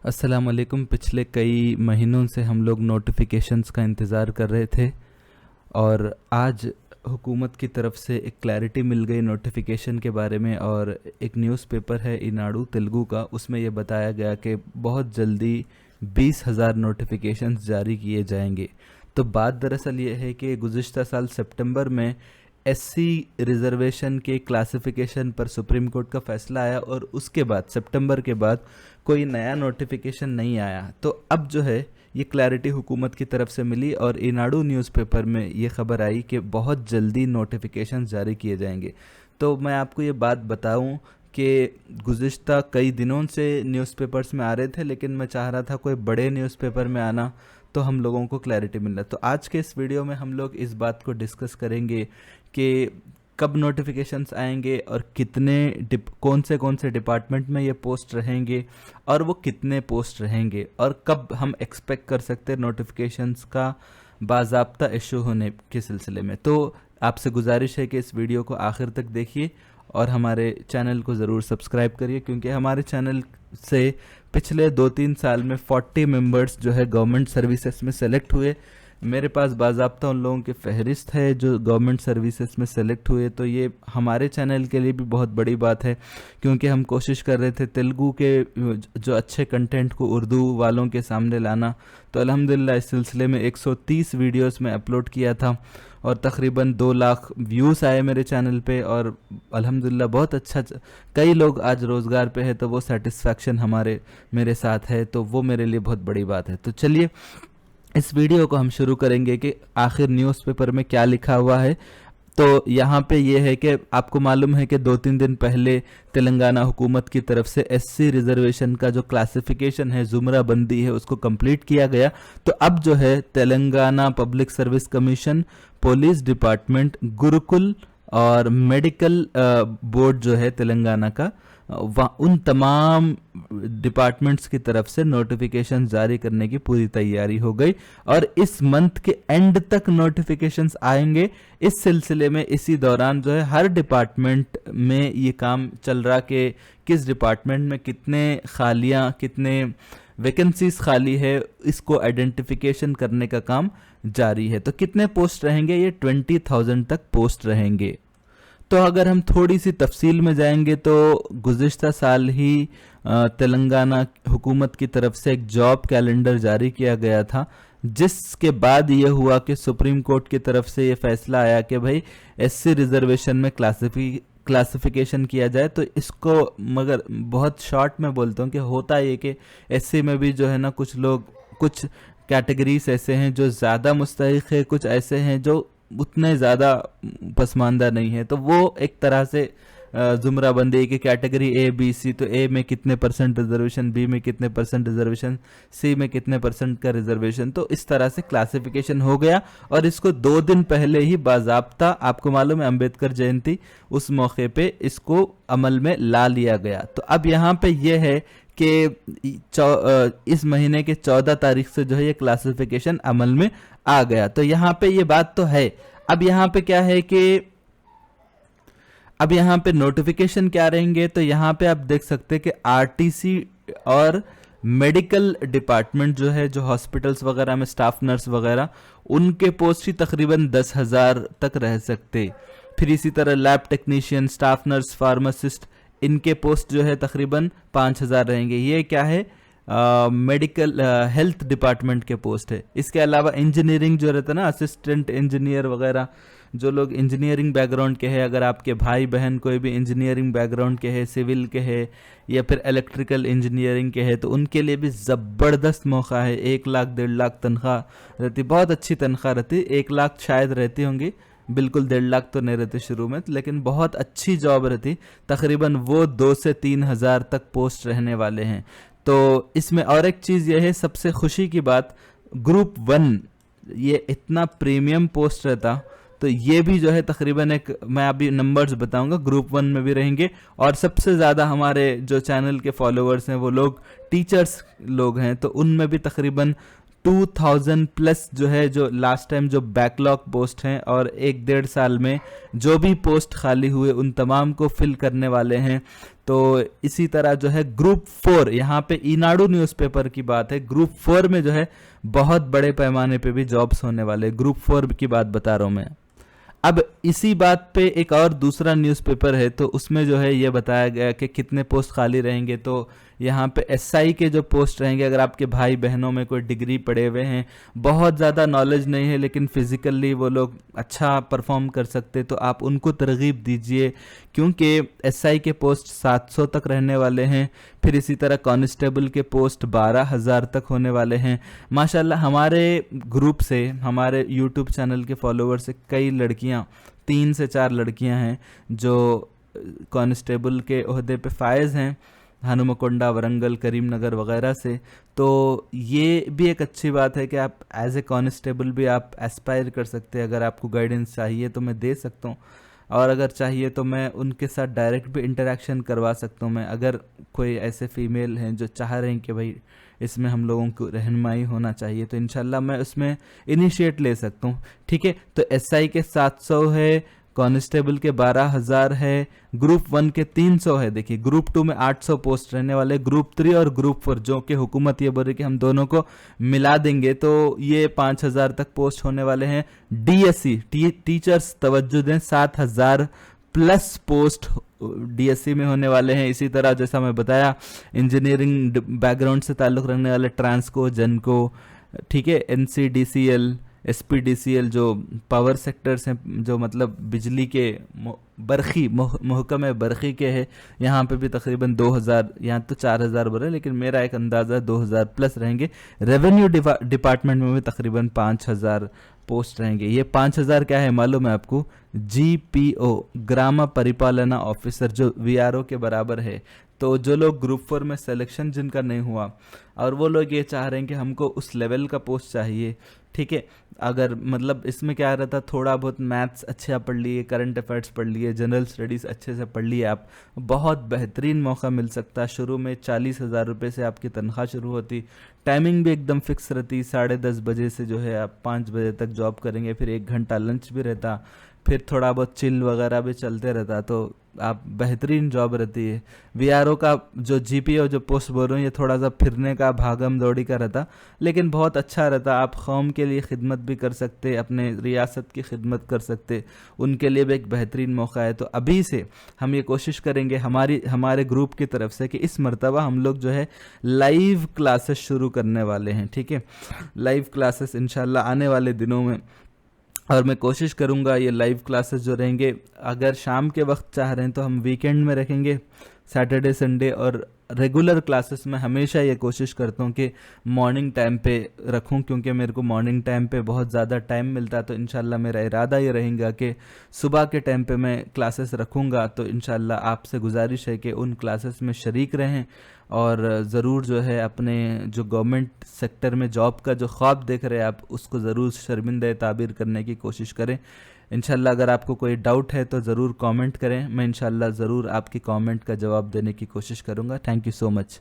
अस्सलाम वालेकुम। पिछले कई महीनों से हम लोग नोटिफिकेशंस का इंतज़ार कर रहे थे और आज हुकूमत की तरफ से एक क्लैरिटी मिल गई नोटिफिकेशन के बारे में। और एक न्यूज़पेपर है ईनाडू तेलुगु का, उसमें ये बताया गया कि बहुत जल्दी 20,000 नोटिफिकेशंस जारी किए जाएंगे। तो बात दरअसल ये है कि गुज़िश्ता साल सितंबर में एससी रिज़र्वेशन के क्लासिफिकेशन पर सुप्रीम कोर्ट का फैसला आया और उसके बाद सितंबर के बाद कोई नया नोटिफिकेशन नहीं आया। तो अब जो है ये क्लैरिटी हुकूमत की तरफ से मिली और ईनाडू न्यूज़पेपर में ये खबर आई कि बहुत जल्दी नोटिफिकेशन जारी किए जाएंगे। तो मैं आपको ये बात बताऊं कि गुज़िश्ता कई दिनों से न्यूज़पेपर्स में आ रहे थे, लेकिन मैं चाह रहा था कोई बड़े न्यूज़पेपर में आना तो हम लोगों को क्लैरिटी मिल रहा। तो आज के इस वीडियो में हम लोग इस बात को डिस्कस करेंगे कि कब नोटिफिकेशंस आएंगे और कौन से डिपार्टमेंट में ये पोस्ट रहेंगे और वो कितने पोस्ट रहेंगे और कब हम एक्सपेक्ट कर सकते हैं नोटिफिकेशंस का बाज़ाब्ता इशू होने के सिलसिले में। तो आपसे गुजारिश है कि इस वीडियो को आखिर तक देखिए और हमारे चैनल को ज़रूर सब्सक्राइब करिए, क्योंकि हमारे चैनल से पिछले 2-3 साल में 40 मेंबर्स जो है गवर्नमेंट सर्विसेज में सेलेक्ट हुए। मेरे पास बाज़ाब्ता उन लोगों की फहरिस्त है जो गवर्नमेंट सर्विसेज में सेलेक्ट हुए। तो ये हमारे चैनल के लिए भी बहुत बड़ी बात है, क्योंकि हम कोशिश कर रहे थे तेलुगु के जो अच्छे कंटेंट को उर्दू वालों के सामने लाना। तो अल्हम्दुलिल्लाह इस सिलसिले में 130 वीडियोस में अपलोड किया था और तकरीबन 2 लाख व्यूज़ आए मेरे चैनल पे और अल्हम्दुलिल्लाह बहुत अच्छा कई लोग आज रोज़गार पे है। तो वो सेटिस्फैक्शन मेरे साथ है, तो वो मेरे लिए बहुत बड़ी बात है। तो चलिए इस वीडियो को हम शुरू करेंगे कि आखिर न्यूज़पेपर में क्या लिखा हुआ है। तो यहाँ पे ये है कि आपको मालूम है कि 2-3 दिन पहले तेलंगाना हुकूमत की तरफ से एससी रिजर्वेशन का जो क्लासिफिकेशन है, जुमरा बंदी है, उसको कंप्लीट किया गया। तो अब जो है Telangana public service commission, police department, Gurukul और मेडिकल बोर्ड जो है तेलंगाना का, उन तमाम डिपार्टमेंट्स की तरफ से नोटिफिकेशन जारी करने की पूरी तैयारी हो गई और इस मंथ के एंड तक नोटिफिकेशंस आएंगे। इस सिलसिले में इसी दौरान जो है हर डिपार्टमेंट में ये काम चल रहा कि किस डिपार्टमेंट में कितने वैकेंसीज खाली है, इसको आइडेंटिफिकेशन करने का काम जारी है। तो कितने पोस्ट रहेंगे? ये 20,000 तक पोस्ट रहेंगे। तो अगर हम थोड़ी सी तफसील में जाएंगे तो गुज़िश्ता साल ही तेलंगाना हुकूमत की तरफ से एक जॉब कैलेंडर जारी किया गया था, जिसके बाद ये हुआ कि सुप्रीम कोर्ट की तरफ से ये फैसला आया कि भाई एससी रिजर्वेशन में क्लासिफिकेशन किया जाए। तो इसको मगर बहुत शॉर्ट में बोलता हूँ कि होता ये कि एससी में भी जो है ना कुछ कैटेगरीज ऐसे हैं जो ज़्यादा मुस्तहिक है, कुछ ऐसे हैं जो उतने ज़्यादा पसमानदा नहीं है। तो वो एक तरह से जुमराबंदी की कैटेगरी ए बी सी, तो ए में कितने परसेंट रिजर्वेशन, बी में कितने परसेंट रिजर्वेशन, सी में कितने परसेंट का रिजर्वेशन, तो इस तरह से क्लासिफिकेशन हो गया। और इसको 2 दिन पहले ही बाज़ाब्ता, आपको मालूम है अम्बेडकर जयंती, उस मौके पे इसको अमल में ला लिया गया। तो अब यहाँ पे ये है कि इस महीने के 14 तारीख से जो है ये क्लासिफिकेशन अमल में आ गया। तो यहाँ पे ये बात तो है। अब यहाँ पे क्या है कि अब यहाँ पे नोटिफिकेशन क्या रहेंगे? तो यहाँ पे आप देख सकते हैं कि आरटीसी और मेडिकल डिपार्टमेंट जो है, जो हॉस्पिटल्स वगैरह में स्टाफ नर्स वगैरह, उनके पोस्ट ही तकरीबन 10,000 तक रह सकते। फिर इसी तरह lab technician, staff nurse, pharmacist, इनके पोस्ट जो है तकरीबन 5,000 रहेंगे। ये क्या है? मेडिकल हेल्थ डिपार्टमेंट के पोस्ट है। इसके अलावा इंजीनियरिंग जो रहता है ना, असिस्टेंट इंजीनियर वगैरह, जो लोग इंजीनियरिंग बैकग्राउंड के हैं, अगर आपके भाई बहन कोई भी इंजीनियरिंग बैकग्राउंड के हैं, सिविल के हैं या फिर इलेक्ट्रिकल इंजीनियरिंग के हैं, तो उनके लिए भी ज़बरदस्त मौका है। 1 लाख 1.5 लाख तनख्वाह रहती, बहुत अच्छी तनख्वाह रहती। 1 लाख शायद रहती होंगी, बिल्कुल 1.5 लाख तो नहीं रहते शुरू में, लेकिन बहुत अच्छी जॉब रहती। तकरीबन वो 2 से 3 हज़ार तक पोस्ट रहने वाले हैं। तो इसमें और एक चीज़ ये है, सबसे खुशी की बात, ग्रुप 1 ये इतना प्रीमियम पोस्ट रहता, तो ये भी जो है तकरीबन मैं अभी नंबर्स बताऊंगा, ग्रुप 1 में भी रहेंगे। और सबसे ज़्यादा हमारे जो चैनल के फॉलोअर्स हैं वो लोग टीचर्स लोग हैं, तो उनमें भी तकरीबन 2000 प्लस जो है, जो लास्ट टाइम जो बैकलॉग पोस्ट हैं और 1-1.5 साल में जो भी पोस्ट खाली हुए उन तमाम को फिल करने वाले हैं। तो इसी तरह जो है ग्रुप 4, यहाँ पे ईनाडू न्यूज़पेपर की बात है, ग्रुप 4 में जो है बहुत बड़े पैमाने पे भी जॉब्स होने वाले, ग्रुप 4 की बात बता रहा हूँ मैं। अब इसी बात पे एक और दूसरा न्यूज़पेपर है, तो उसमें जो है ये बताया गया कि कितने पोस्ट खाली रहेंगे। तो यहाँ पे एसआई के जो पोस्ट रहेंगे, अगर आपके भाई बहनों में कोई डिग्री पढ़े हुए हैं, बहुत ज़्यादा नॉलेज नहीं है, लेकिन फिजिकली वो लोग अच्छा परफॉर्म कर सकते, तो आप उनको तरगीब दीजिए, क्योंकि एसआई के पोस्ट 700 तक रहने वाले हैं। फिर इसी तरह कांस्टेबल के पोस्ट 12,000 तक होने वाले हैं। माशाल्लाह हमारे ग्रुप से, हमारे यूट्यूब चैनल के फॉलोवर से कई लड़कियां, 3 से 4 लड़कियां हैं जो कांस्टेबल के ओहदे पे फायज हैं, हनुमकोंडा, वरंगल, करीमनगर वगैरह से। तो ये भी एक अच्छी बात है कि आप एज ए कांस्टेबल भी आप एस्पायर कर सकते हैं। अगर आपको गाइडेंस चाहिए तो मैं दे सकता हूँ, और अगर चाहिए तो मैं उनके साथ डायरेक्ट भी इंटरेक्शन करवा सकता हूँ मैं। अगर कोई ऐसे फीमेल हैं जो चाह रहे हैं कि भाई इसमें हम लोगों को रहनुमाई होना चाहिए, तो इंशाल्लाह मैं उसमें इनिशिएट ले सकता हूँ। ठीक है, तो एसआई के 700 है, कांस्टेबल के 12,000 है, ग्रुप 1 के 300 है। देखिए ग्रुप 2 में 800 पोस्ट रहने वाले, ग्रुप 3 और ग्रुप 4 जो कि हुकूमत ये बोल रही कि हम दोनों को मिला देंगे तो ये 5,000 तक पोस्ट होने वाले हैं। डीएससी टीचर्स तवज्जो दें, 7,000 प्लस पोस्ट डीएससी में होने वाले हैं। इसी तरह जैसा मैं बताया, इंजीनियरिंग बैकग्राउंड से ताल्लुक़ रखने वाले ट्रांसको, जनको, ठीक है, एनसीडीसीएल, एसपीडीसीएल जो पावर सेक्टर्स हैं, जो मतलब बिजली के बरखी महकमे बरखी के हैं, यहाँ पे भी तकरीबन 2,000, यहाँ तो 4,000 बोल रहे हैं, लेकिन मेरा एक अंदाज़ा 2,000 प्लस रहेंगे। रेवेन्यू डिपार्टमेंट में भी तकरीबन 5,000 पोस्ट रहेंगे। ये 5,000 क्या है मालूम है आपको? जीपीओ, ग्राम परिपालना ऑफिसर, जो वीआरओ के बराबर है। तो जो लोग ग्रुप 4 में सिलेक्शन जिनका नहीं हुआ और वो लोग ये चाह रहे हैं कि हमको उस लेवल का पोस्ट चाहिए, ठीक है, अगर मतलब इसमें क्या रहता, थोड़ा बहुत मैथ्स अच्छा पढ़ लिए, करंट अफेयर्स पढ़ लिए, जनरल स्टडीज़ अच्छे से पढ़ लिए, आप बहुत बेहतरीन मौका मिल सकता है। शुरू में 40,000 रुपये से आपकी तनख्वाह शुरू होती, टाइमिंग भी एकदम फिक्स रहती, 10:30 बजे से जो है आप 5 बजे तक जॉब करेंगे, फिर 1 घंटा लंच भी रहता, फिर थोड़ा बहुत चिल वगैरह भी चलते रहता, तो आप बेहतरीन जॉब रहती है। वीआरओ का जो जीपीओ जो पोस्ट बोल रहा हूँ, ये थोड़ा सा फिरने का, भागम दौड़ी का रहता, लेकिन बहुत अच्छा रहता। आप कौम के लिए खिदमत भी कर सकते, अपने रियासत की खिदमत कर सकते, उनके लिए भी एक बेहतरीन मौका है। तो अभी से हम ये कोशिश करेंगे हमारे ग्रुप की तरफ से कि इस मरतबा हम लोग जो है लाइव क्लासेस शुरू करने वाले हैं। ठीक है, लाइव क्लासेस इंशाल्लाह आने वाले दिनों में, और मैं कोशिश करूँगा ये लाइव क्लासेस जो रहेंगे, अगर शाम के वक्त चाह रहे हैं तो हम वीकेंड में रखेंगे, सैटरडे संडे, और रेगुलर क्लासेस में हमेशा ये कोशिश करता हूँ कि मॉर्निंग टाइम पे रखूँ, क्योंकि मेरे को मॉर्निंग टाइम पे बहुत ज़्यादा टाइम मिलता है। तो इंशाल्लाह मेरा इरादा ये रहेगा कि सुबह के टाइम पे मैं क्लासेस रखूँगा। तो इंशाल्लाह आपसे गुजारिश है कि उन क्लासेस में शरीक रहें, और ज़रूर जो है अपने जो गवर्नमेंट सेक्टर में जॉब का जो ख्वाब देख रहे हैं आप, उसको ज़रूर शर्मिंदा ताबीर करने की कोशिश करें। इंशाल्लाह अगर आपको कोई डाउट है तो ज़रूर कमेंट करें, मैं इंशाल्लाह ज़रूर आपकी कमेंट का जवाब देने की कोशिश करूँगा। Thank you so much.